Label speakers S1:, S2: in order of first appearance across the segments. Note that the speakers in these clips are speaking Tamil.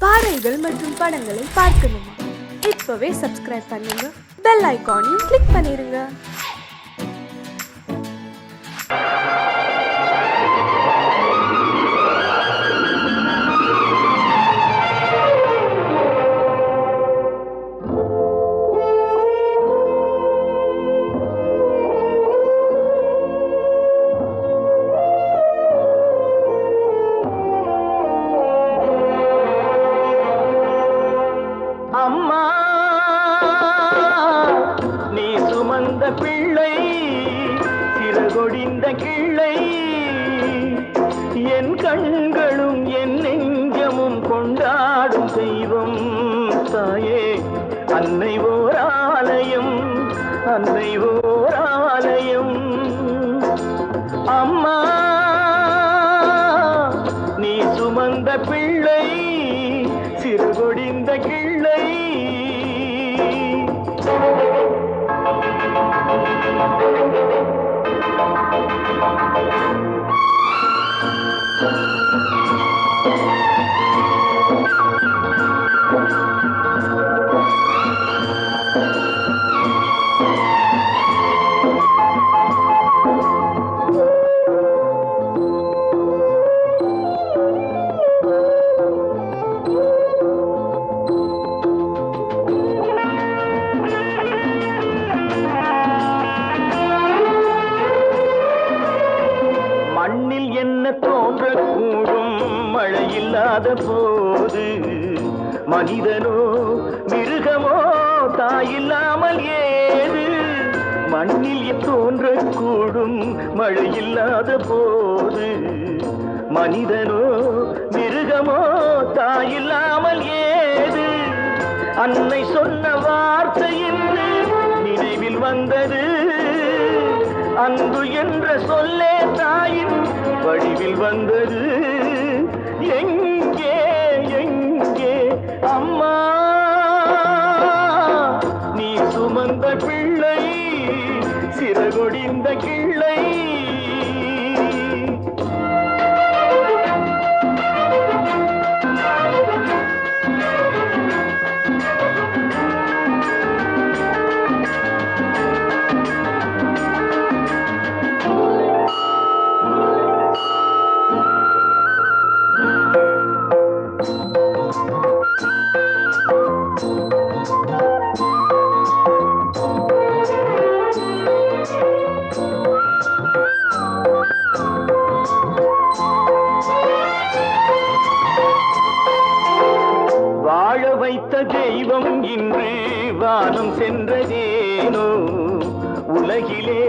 S1: பாடல்கள் மற்றும் படங்களை பார்க்கணுமா? இப்பவே சப்ஸ்கிரைப் பண்ணுங்க, பெல் ஐகானையும் கிளிக் பண்ணிருங்க.
S2: அம்மா நீ சுமந்த பிள்ளை சிறகொடிந்த கிள்ளை என் கண்களும் என் நெஞ்சமும் கொண்டாடும் தெய்வம் தாயே அன்னை ஓர் ஆலயம் அன்னை ஓர் ஆலயம் அம்மா நீ சுமந்த பிள்ளை சிறுகொடிந்த கிள்ளை மண்ணில் என்ன தோன்றக்கூடும் மழையில்லாத போது மனிதனோ மிருகமோ தாயில்லாமல் ஏது மண்ணில் தோன்றக்கூடும் மழையில்லாத போது மனிதனோ மிருகமோ தாயில்லாமல் ஏது அன்னை சொன்ன வார்த்தையின் நினைவில் வந்தது அன்பு என்ற சொல்லே தாயின் வடிவில் வந்தது எங்கே எங்கே அம்மா நீ சுமந்த பிள்ளை சிறகொடிந்த கிள்ளை வாழ வைத்த தெய்வம் இன்று வானம் சென்றதேனோ உலகிலே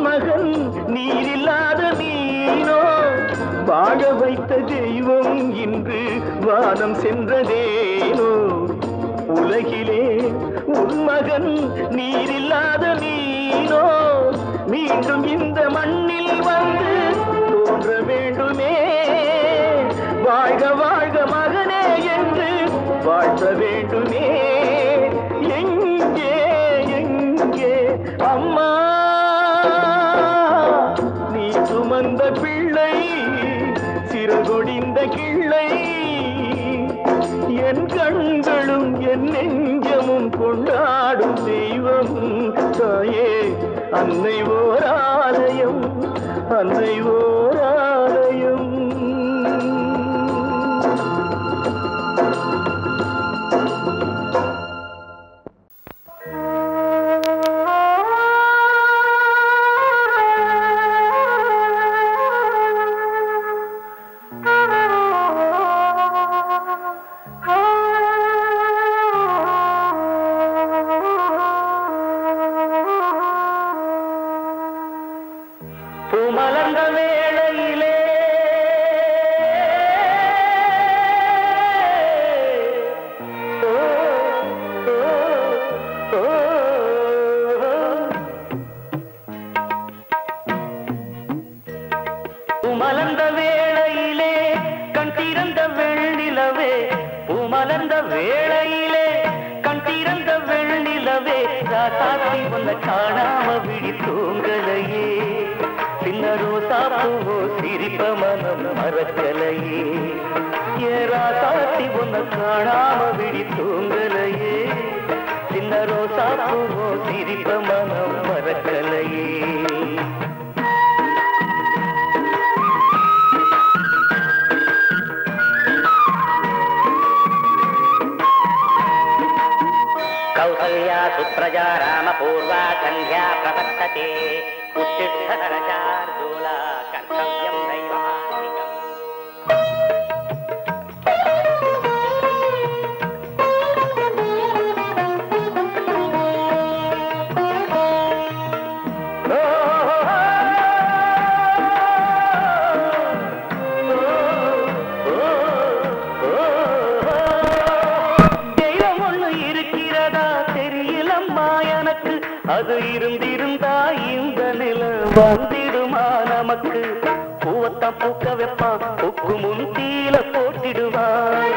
S2: மகன் நீரில்லாத மீனோ வாழ வைத்த தெய்வம் இன்று வானம் சென்றதேனோ உலகிலே உன் மகன் நீரில்லாத மீனோ மீண்டும் இந்த மண்ணில் வந்து தோன்ற வேண்டுமே வாழ்க வாழ்க மகனே என்று வாழ்த்த வேண்டுமே எங்கே எங்கே அம்மா நீ சுமந்த பிள்ளை சிறகொடிந்த கிள்ளை என் கண்களும் என் நெஞ்சமும் கொண்டாடும் தெய்வம் தாயே அன்னை ஓர் ஆலயம் அன்னை ஓர் ஆலயம் பூமலர்ந்த வேளையிலே பூமலர்ந்த வேளையிலே கண் திறந்த வெள்ளிலவே பூமலர்ந்த வேளையிலே கண் திறந்த வெள்ளிலவே ராசாத்தி உன்னை காணாம விழி தூங்கலையே சின்ன சின்ன ரோசா பூவோ சிரிப்ப மனம் மறக்கலையே ஏராசாத்தி ஒன்ன காணாம விழி தூங்கலையே சின்ன ரோசா பூவோ சிரிப்ப மனம் மறக்கலையே कौसल्या सुप्रजा रामपूर्वा सन्ध्या प्रवर्तते उत्तिष्ठतरशार्दूला कर्तव्यं दैवमान्तिकम् அது இருந்திருந்தா இந்த நில வந்திடுமா நமக்கு பூவத்தான் பூக்க வைப்பான் பூக்கு முன் தீல போட்டிடுவான்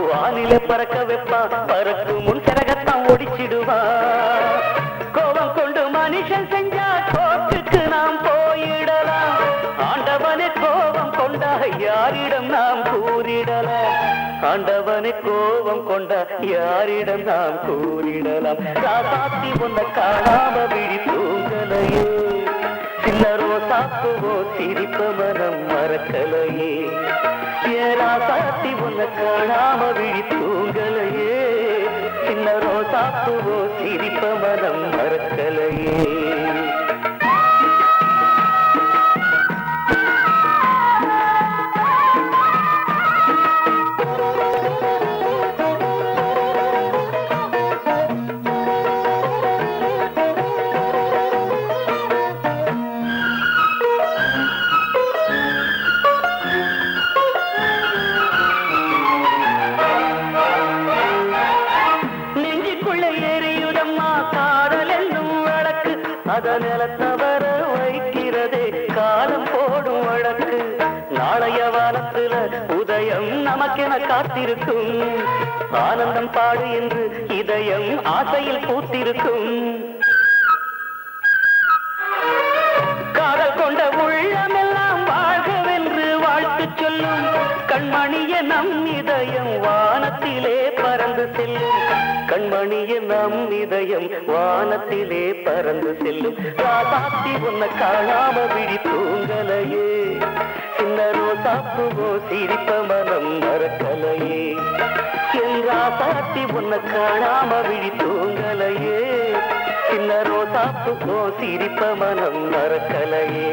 S2: வானில பறக்க வைப்பான் பறக்கு முன் சிறகத்தான் ஒடிச்சிடுவான் கோபம் கொண்டு மனுஷன் செஞ்சா கோட்டுக்கு நாம் போயிடலாம் ஆண்டவனே கோபம் கொண்டா யாரிடம் நாம் கூறிடலாம் ஆண்டவனை கோபம் கொண்ட யாரிடம் நாம் கூறிடலாம் ராசாத்தி ஒன்ன காணாம விழி தூங்கலையே சின்ன ரோசாப்புவோ சிரிப்ப மனம் மறக்கலையே ராசாத்தி ஒன்ன காணாம விழி தூங்கலையே சின்ன ரோசாப்புவோ சிரிப்ப மனம் மறக்கலையே நிலத்தவர வைக்கிறதே காலம் போடும் வழக்கு நாளைய வானத்துல உதயம் நமக்கென காத்திருக்கும் ஆனந்தம் பாடு என்று இதயம் ஆசையில் பூத்திருக்கும் காதல் கொண்ட உள்ளமெல்லாம் வாழ்கவென்று வாழ்த்து சொல்லும் கண்மணிய நம் இதயம் வானத்திலே பறந்து செல்லும் கண்மணிய நம் இதயம் வானத்திலே பறந்து செல்லும் ராசாத்தி உன்ன காணாம விழி தூங்கலையே சின்ன ரோசாப்புவோ சிரிப்ப மனம் மறக்கலையே என் ராசாத்தி உன்ன காணாம விழி தூங்கலையே சின்ன ரோசாப்புவோ சிரிப்ப மனம் மறக்கலையே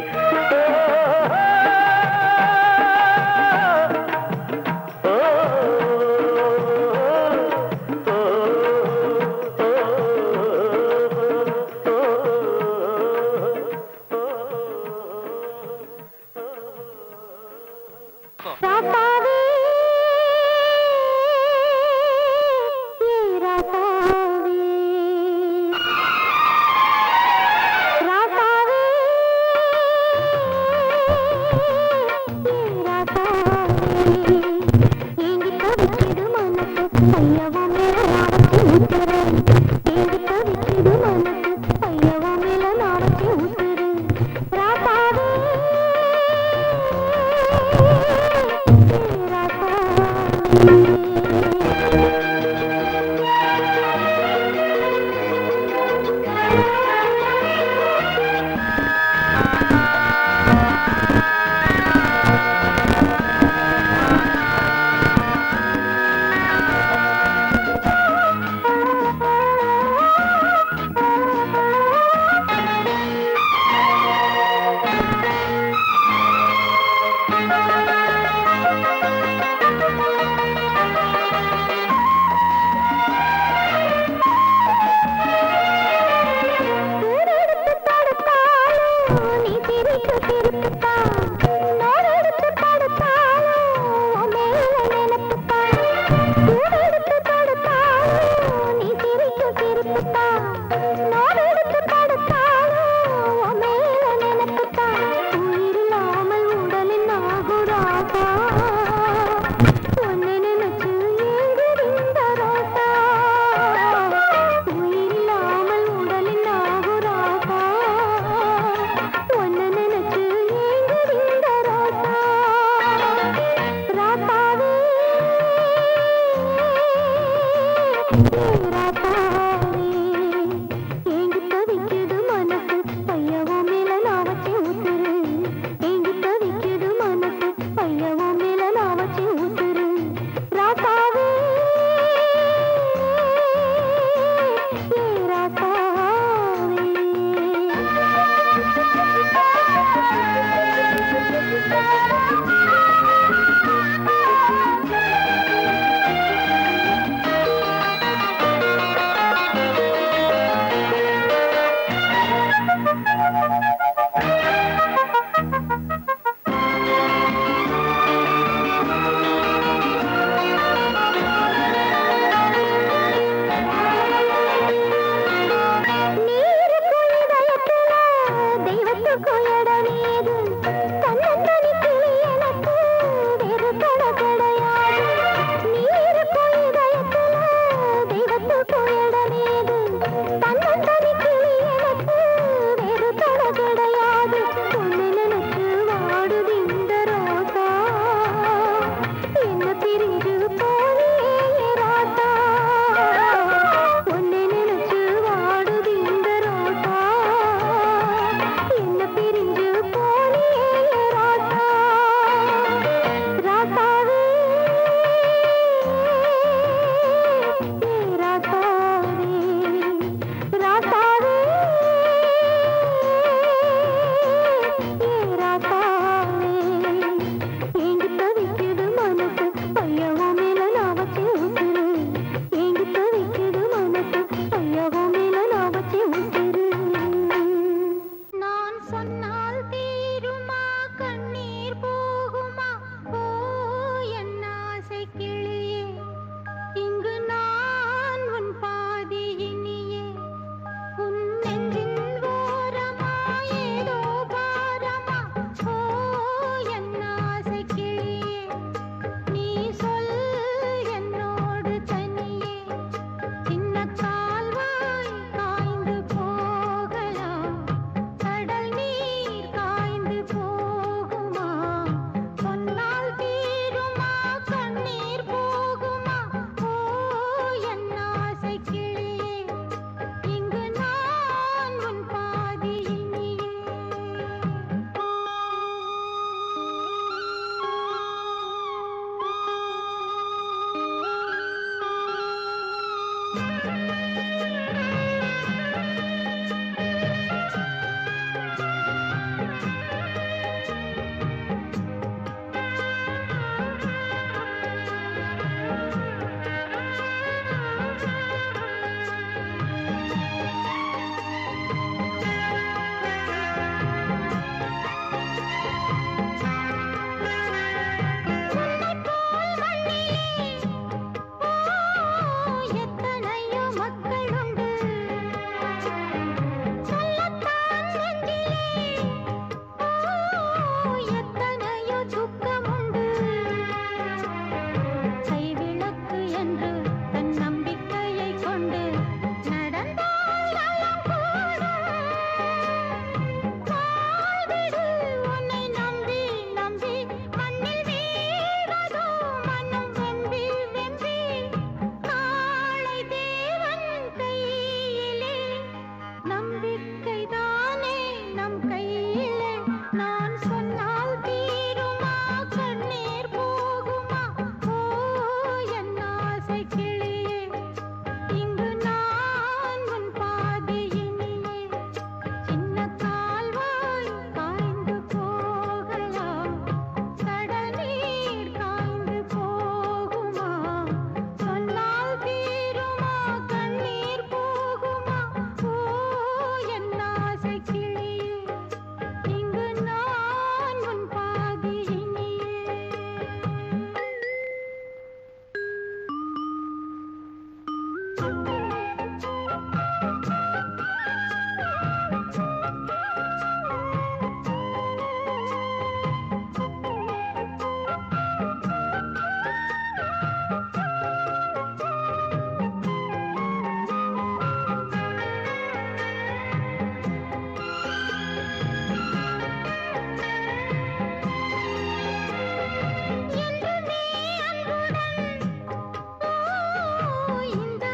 S3: இந்த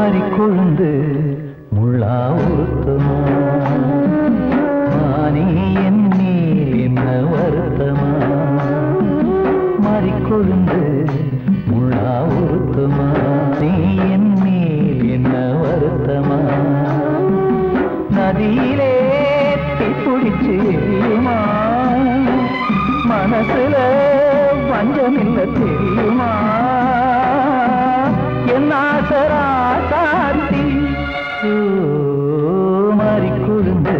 S3: மாறிக்கொழுந்து முள்ளா உருத்தமா மானே என் மேல் என்ன வருத்தமா மாறிக்கொழுந்து முள்ளா உருத்தமா நீ என் மேல் என்ன வருத்தமா நதியிலே பிடிச்சு எரியுமா மனசுல வஞ்சமில்ல தெரியுமா என் ஆசரா சாந்தி மாறிக்கொழுந்து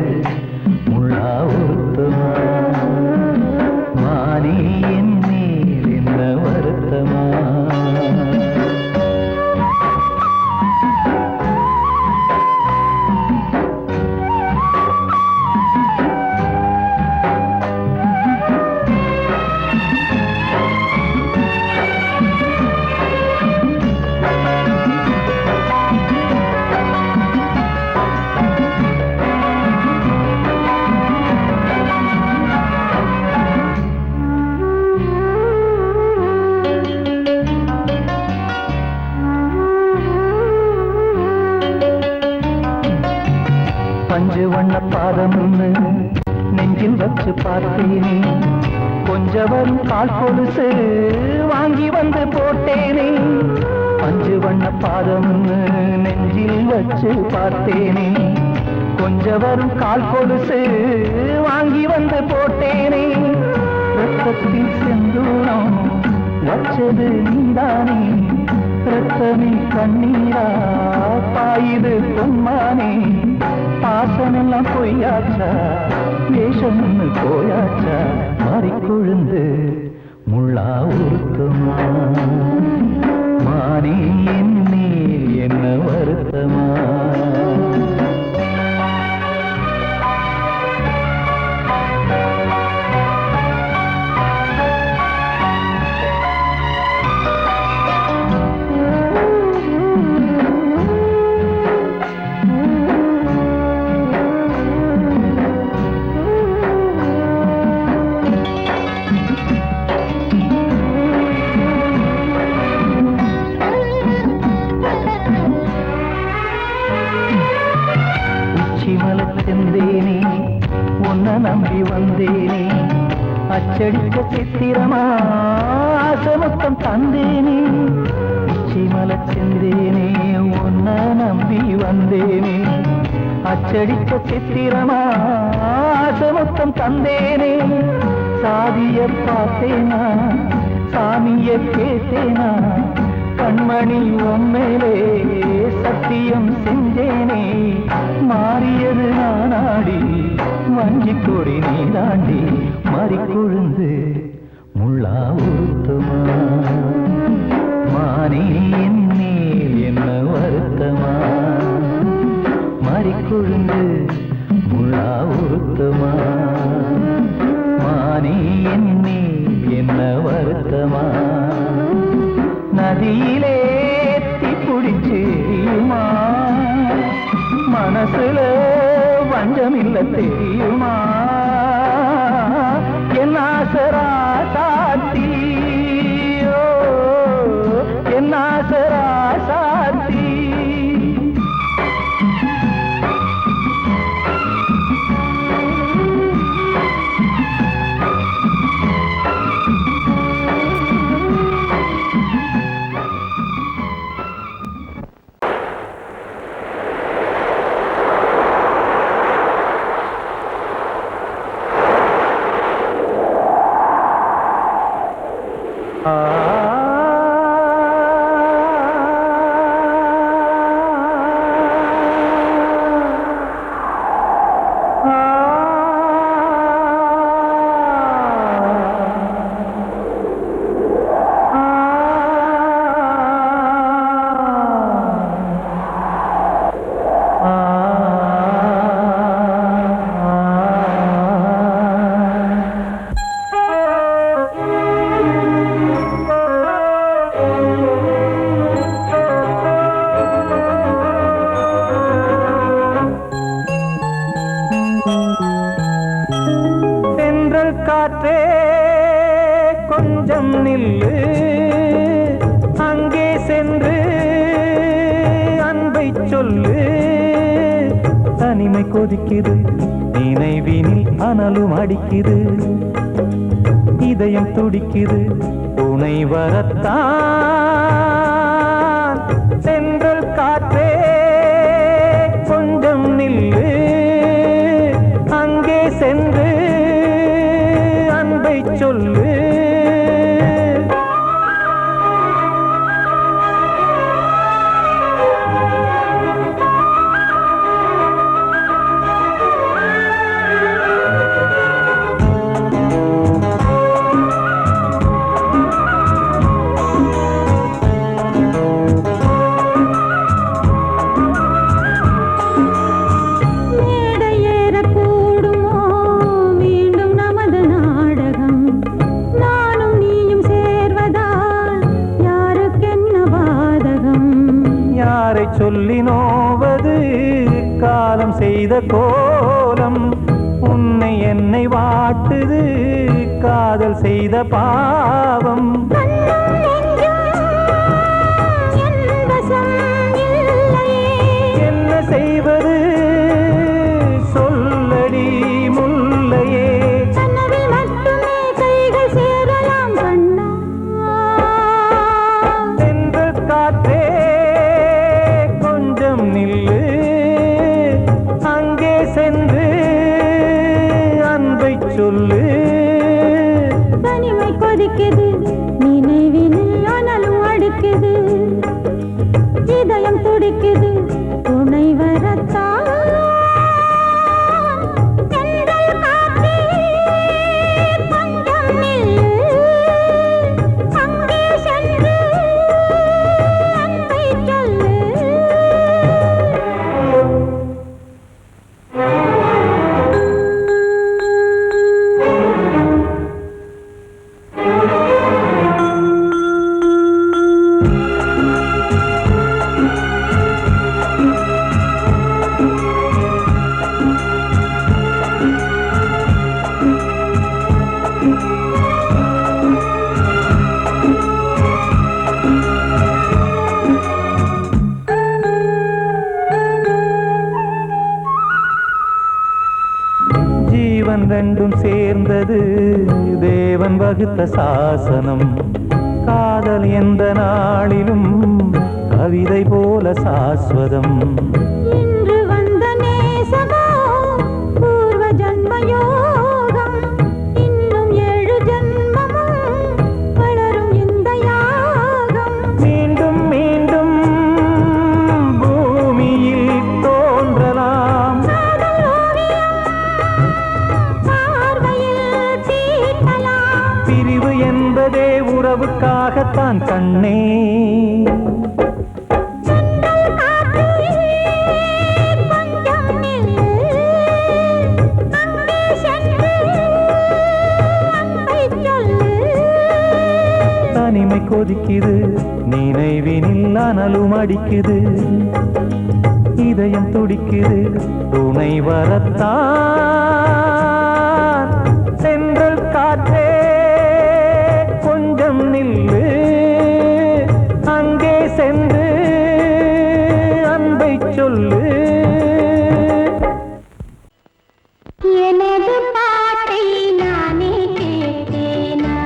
S3: முள்ளா உருத்தமா மானே என் மேல் என்ன வருத்தமா பஞ்சு வண்ண பாதம்னு நெஞ்சில் வச்சு பார்த்தேனே கொஞ்சவரும் கால் கொலுசு வாங்கி வந்து போட்டேனே பஞ்சு வண்ண பாதம்னு நெஞ்சில் வச்சு பார்த்தேனே கொஞ்சவரும் கால் கொலுசு வாங்கி வந்து போட்டேனே ரத்தத்தில் செந்தூரம் வச்சது நீதானே ரத்தமே கண்ணீரா பாயுது பொன்மானே பாசமெல்லாம் பொய்யாச்சா வேஷம்னு போயாச்சா மாறிக்கொழுந்து முள்ளா உருத்தமா மானே என் மேல் என்ன வருத்தமா செந்தேனே உன்னை நம்பி வந்தேனே அச்சடிக்க சித்திரமா ஆசமுத்தம் தந்தேனே உச்சிமல செந்தேனே உன்னை நம்பி வந்தேனே அச்சடிக்க சித்திரமா ஆசமுத்தம் தந்தேனே சாதிய பார்த்தேனா சாமிய கேட்டேனா கண்மணி உம்மேலே சத்தியம் செஞ்சேனே மாறியது நானாடி வஞ்சி கொடி நீ தாண்டி மாறிக்கொழுந்து முள்ளா உருத்தமா மானே என் மேல் என்ன வருத்தமா மாறிக்கொழுந்து முள்ளா உருத்தமா மானே என் மேல் என்ன வருத்தமா நதியிலே பிடிச்சு எரியுமா மனசுல வஞ்சமில்ல தெரியுமா என் ஆசரா சாத்தி என் ஆசரா சாத்தி கொதிக்குது நினைவினில் அனலும் அடிக்குது இதயம் துடிக்குது துணை வரத்தான் சென்றல் காற்றே கொஞ்சம் நில்லு அங்கே சென்று அன்பை சொல்லு சொல்லி நோவது காலம் செய்த கோலம் உன்னை என்னை வாட்டுது காதல் செய்த பாவம் என்ன செய்வது சொல்லடி முல்லையே சென்று காற்றே நில்லு அங்கே சென்று அன்பை சொல்லு
S4: தனிமை கொதிக்குது நினைவினில் அனலும் அடிக்குது இதயம் துடிக்குது துணை வரத்தான் ஜீவன் ரெண்டும் சேர்ந்தது தேவன் வகுத்த சாசனம் காதல் எந்த நாளிலும் கவிதை போல சாஸ்வதம் இன்று வந்த நேசமோ பூர்வ ஜன்மயோகம் இன்னும் 7 ஜன்மமும் வளரும் இந்த யாகம்
S3: மீண்டும் மீண்டும் பூமியில் தோன்றலாம் பிரிவு என்பதே உறவுக்காகத்தான் கண்ணே தனிமை கொதிக்குது நினைவினில் அனலும் அடிக்குது இதயம் துடிக்குது துணை வரத்தான் சென்றல் காற்றே கொஞ்சம் நில்லு அங்கே சென்று அன்பை சொல்லு
S4: எனது பாட்டை நானே கேட்டேனா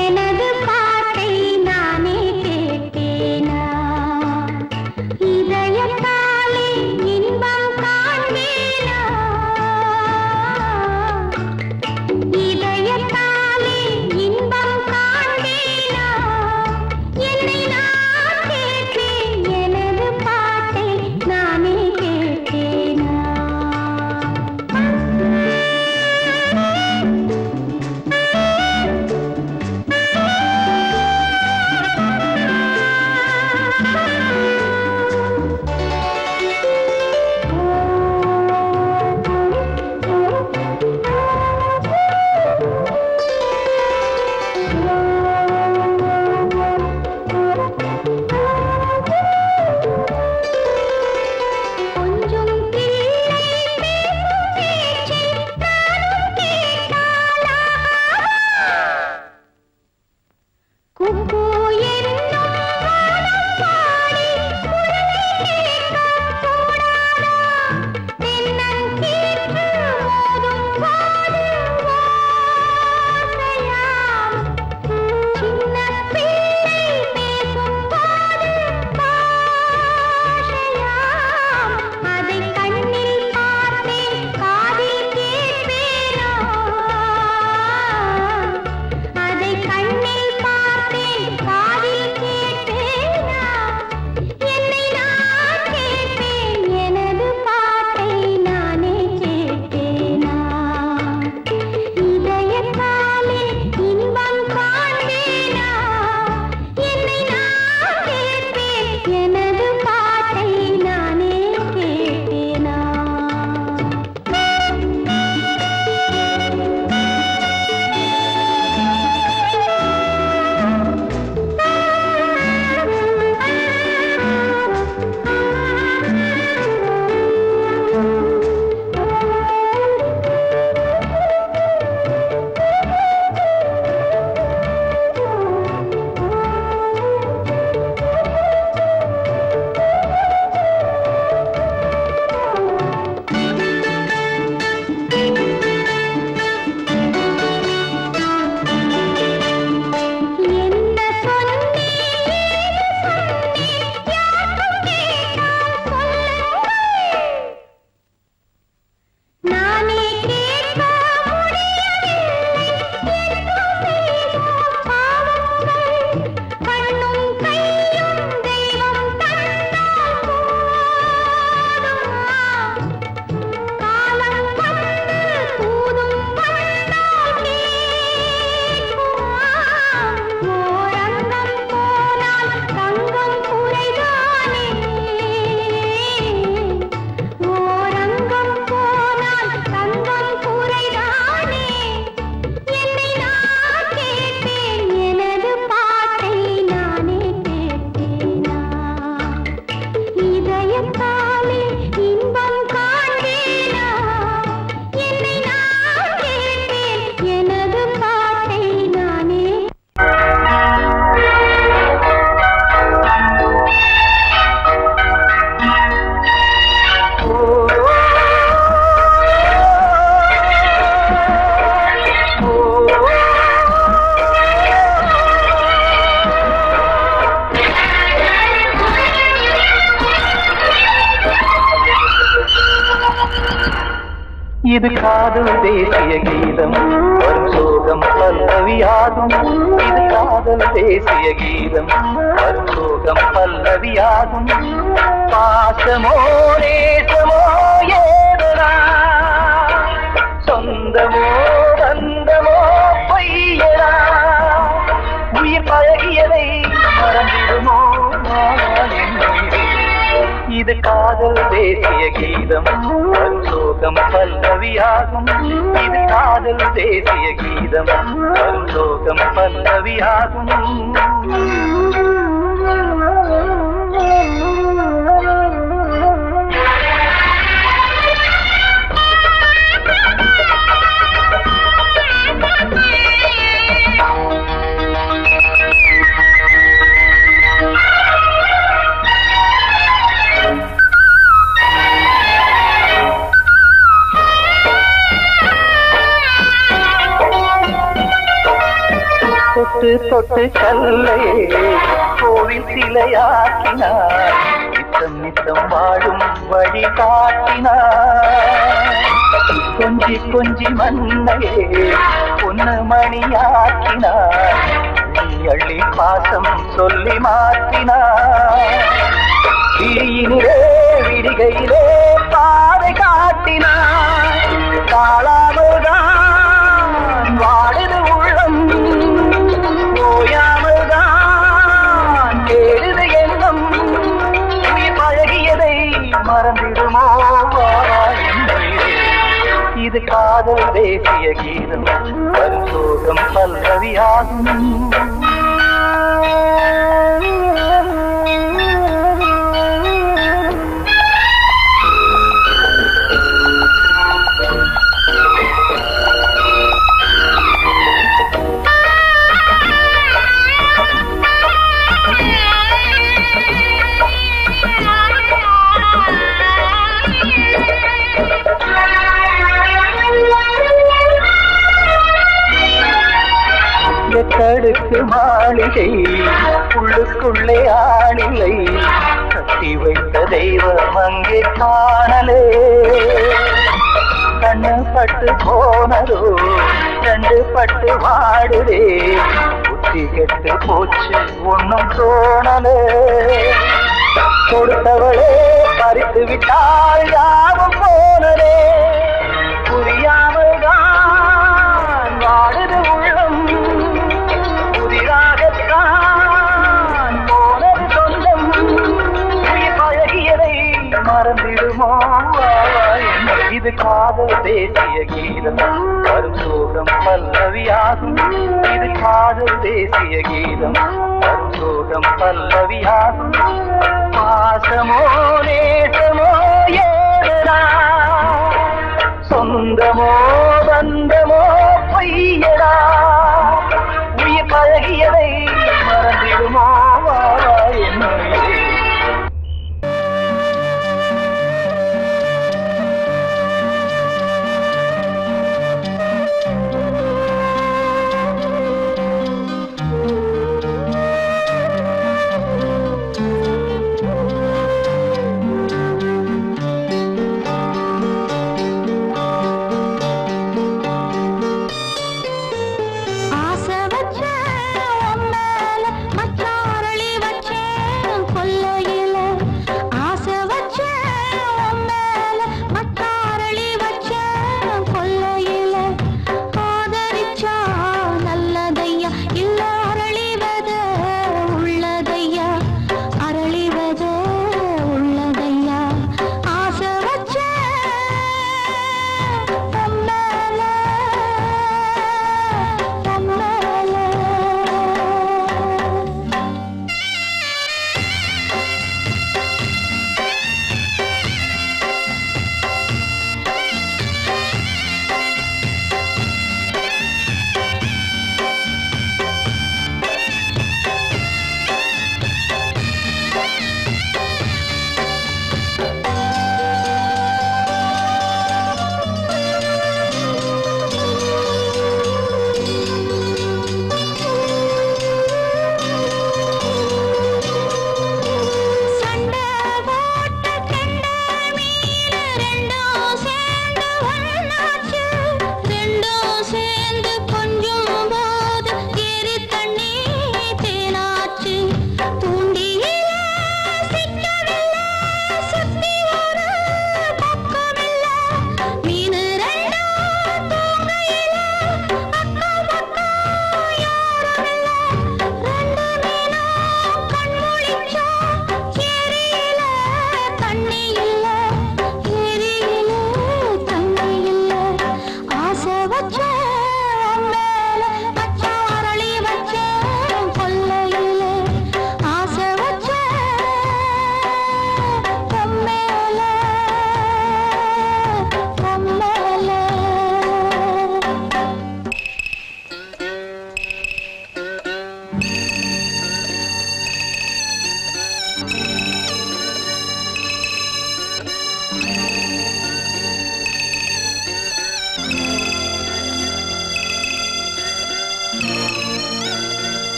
S4: எனது பாட்டை நானே கேட்டேனா இதயத்தாலே இன்பம் காண்பேனா இதயத்தாலே இன்பம் காண்பேனா என்னை நான் கேட்டேன் எனது பாட்டை நானே கேட்டேனா கொஞ்சம் கிள்ளை பேசும் பேச்சை நானும் கேட்டாளா குக்கு என்னும் வானம் பாடி குரலை கேட்காதா
S2: இது காதல் தேசிய கீதம் வரும் சோகம் பல்லவியாகும் இது காதல் தேசிய கீதம் வரும் சோகம் பல்லவியாகும் பாசமோ நேசமோ ஏதனா சொந்தமோ பந்தமோ பொய்யனா உயிர் பழகியதை மறந்திடுமோ இது காதல் தேசிய கீதம் சோகம் பல்லவியாகும் இது காதல் தேசிய கீதம் சோகம் பல்லவியாகும் தொட்டு தொட்டு கல்லையே கோவில் சிலையாக்கினார் நித்தம் நித்தம் வாழும் வழி காட்டினார் கொஞ்சி கொஞ்சி மண்ணையே பொன்னு மணியாக்கினார் நீ அள்ளி பாசம் சொல்லி மாற்றினார் விழியினிலே விடிகையிலே பாதை காட்டினார் காளாமல்தான் வாடுது உள்ளம் ஓயாமல்தான் கேடுது எண்ணம் உயிர் பழகியதை மறந்திடுமோ இது காதல் தேசிய கீதம் பரிசோகம் பல்லவியாகும் எட்டடுக்கு மாளிகை உள்ளுக்குள்ளே ஆளில்லை கட்டி வைத்த தெய்வம் அங்கே காணலே கண்ணு பட்டு போனதோ ரெண்டு பட்டு வாடுதே புத்தி கெட்டு போச்சு ஒன்னும் தோணலே கொடுத்தவளே பறித்து விட்டால் யாவும் போனதே புரியாமல் தான் வாடுது உள்ளம் புதிராகத்தான் போனது சொந்தம் உயிர் பழகியதை மறந்திடுமோ இது காதல் தேசிய கீதம் வரும் சோகம் பல்லவியாகும் இது காதல் தேசிய கீதம் வரும் சோகம் பல்லவியாகும் பாசமோ நேசமோ ஏதனா சொந்தமோ பந்தமோ பொய்யடா